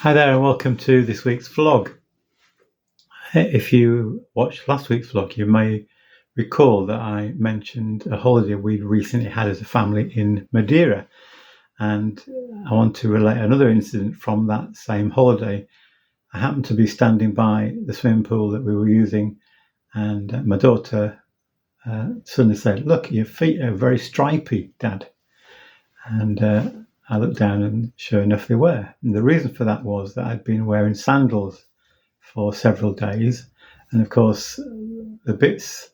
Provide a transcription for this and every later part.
Hi there and welcome to this week's vlog. If you watched last week's vlog, you may recall that I mentioned a holiday we'd recently had as a family in Madeira, and I want to relate another incident from that same holiday. I happened to be standing by the swimming pool that we were using, and my daughter suddenly said, "Look, your feet are very stripy, Dad." And I looked down and sure enough they were. And the reason for that was that I'd been wearing sandals for several days. And of course, the bits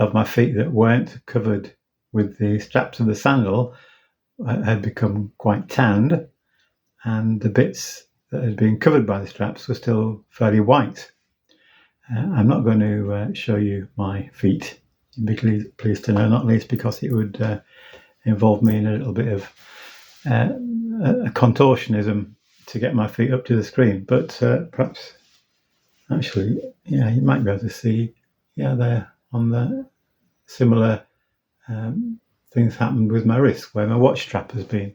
of my feet that weren't covered with the straps of the sandal had become quite tanned. And the bits that had been covered by the straps were still fairly white. I'm not going to show you my feet. You'd be pleased to know, not least because it would involve me in a little bit of a contortionism to get my feet up to the screen, but perhaps actually, yeah, you might be able to see, yeah, there on the similar things happened with my wrist where my watch strap has been.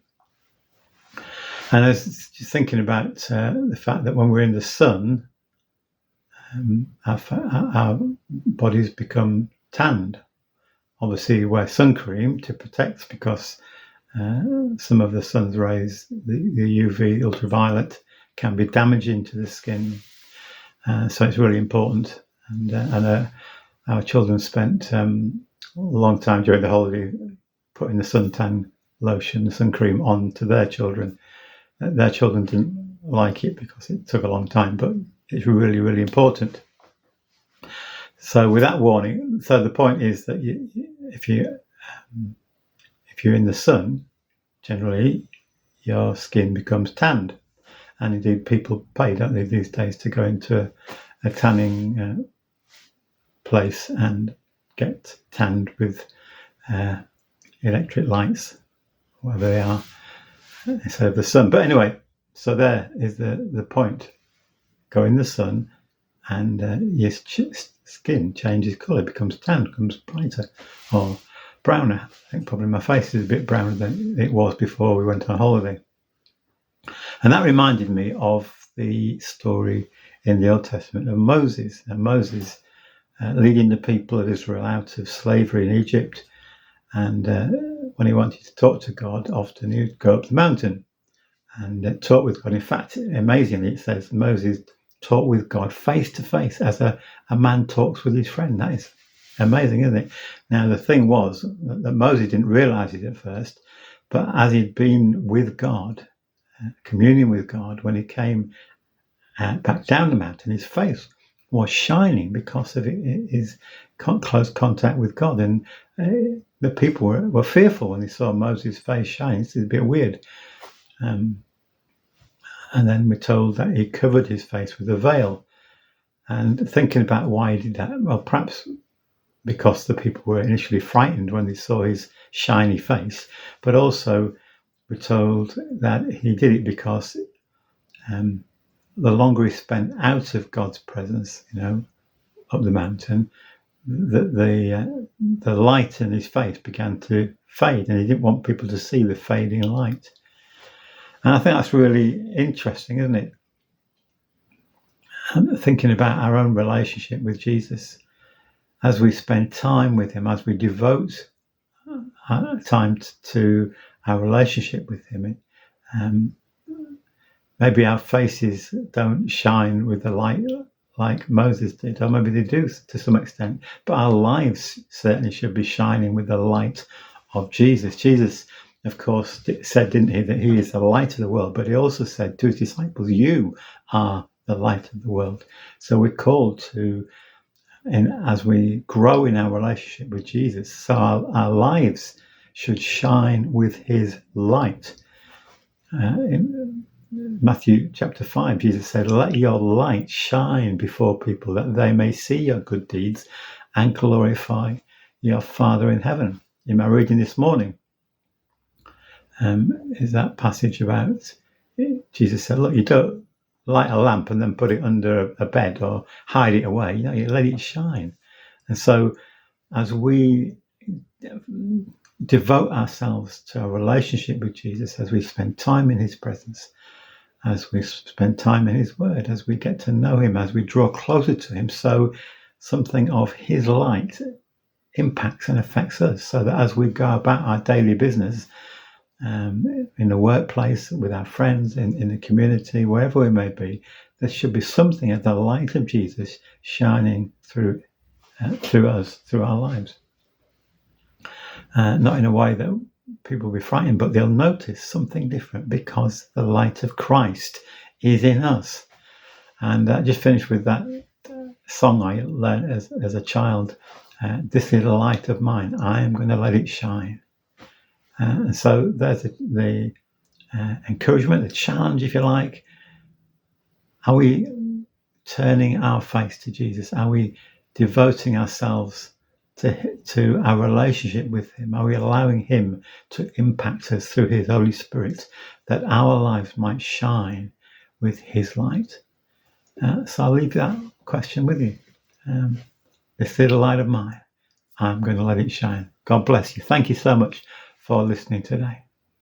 And I was just thinking about the fact that when we're in the sun, our bodies become tanned. Obviously, you wear sun cream to protect because some of the sun's rays, the UV, ultraviolet, can be damaging to the skin. So it's really important. And our children spent a long time during the holiday putting the suntan lotion, the sun cream on to their children. Their children didn't like it because it took a long time, but it's really, really important. So with that warning, so the point is that if you're in the sun, generally your skin becomes tanned. And indeed, people pay, don't they, these days to go into a tanning place and get tanned with electric lights, whatever they are, instead of the sun. But anyway, so there is the point. Go in the sun and your skin changes colour, becomes tan, becomes brighter or browner. I think probably my face is a bit browner than it was before we went on holiday. And that reminded me of the story in the Old Testament of Moses. And Moses leading the people of Israel out of slavery in Egypt. And when he wanted to talk to God, often he would go up the mountain and talk with God. In fact, amazingly, it says Moses talked with God face to face as a man talks with his friend. That is amazing, isn't it? Now, the thing was that Moses didn't realize it at first, but as he'd been with God, communion with God, when he came back down the mountain, his face was shining because of his close contact with God. And the people were fearful when they saw Moses' face shining. It's a bit weird. And then we're told that he covered his face with a veil. And thinking about why he did that, well, perhaps because the people were initially frightened when they saw his shiny face, but also we're told that he did it because the longer he spent out of God's presence, up the mountain, the light in his face began to fade, and he didn't want people to see the fading light. And I think that's really interesting, isn't it? Thinking about our own relationship with Jesus, as we spend time with him, as we devote time to our relationship with him, maybe our faces don't shine with the light like Moses did, or maybe they do to some extent, but our lives certainly should be shining with the light of Jesus. Jesus, of course, said, didn't he, that he is the light of the world, but he also said to his disciples, you are the light of the world. So we're called to, and as we grow in our relationship with Jesus, so our lives should shine with his light. In Matthew chapter 5, Jesus said, let your light shine before people that they may see your good deeds and glorify your Father in heaven. In my reading this morning, is that passage about Jesus said, look, you don't light a lamp and then put it under a bed or hide it away. You let it shine. And so as we devote ourselves to our relationship with Jesus, as we spend time in his presence, as we spend time in his word, as we get to know him, as we draw closer to him, so something of his light impacts and affects us, so that as we go about our daily business, in the workplace, with our friends, in the community, wherever we may be, there should be something of the light of Jesus shining through us, through our lives. Not in a way that people will be frightened, but they'll notice something different because the light of Christ is in us. And I just finished with that song I learned as a child. This little light of mine, I am going to let it shine. And so there's the encouragement, the challenge, if you like. Are we turning our face to Jesus? Are we devoting ourselves to our relationship with him? Are we allowing him to impact us through his Holy Spirit, that our lives might shine with his light? So I'll leave that question with you. This little light of mine, I'm going to let it shine. God bless you. Thank you so much for listening today.